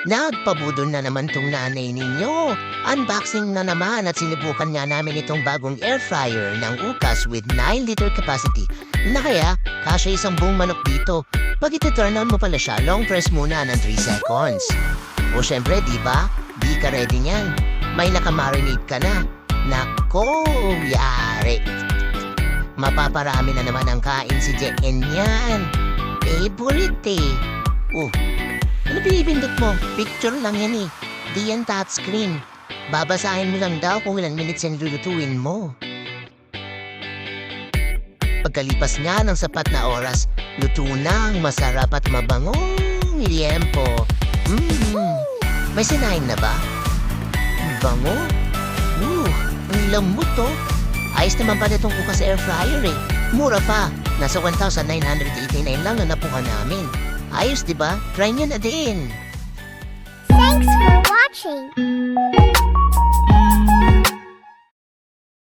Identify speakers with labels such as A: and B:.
A: Nagpabudol na naman tong nanay ninyo. Unboxing na naman at sinubukan nga namin itong bagong air fryer ng Ukas with 9-liter capacity na kaya kasya isang buong manok dito. Pag iti-turn on mo pala siya, long press muna ng 3 seconds. O syempre, di ba? Di ka ready niyan. May nakamarinate ka na. Nako, yari. Mapaparami na naman ang kain si JN yan. Favorite eh. Ano pinipindot mo? Picture lang yan eh. Di yan touchscreen. Babasahin mo lang daw kung ilang minutes yan lulutuin mo. Pagkalipas nga ng sapat na oras, luto na ang masarap at mabangong liempo. May sinain na ba? Bango? Ang lambot to. Ayos naman pala itong Ukas air fryer eh. Mura pa. Nasa 1,989 lang na napuha namin. Ayos, diba? Try nyo na din.
B: Thanks for watching.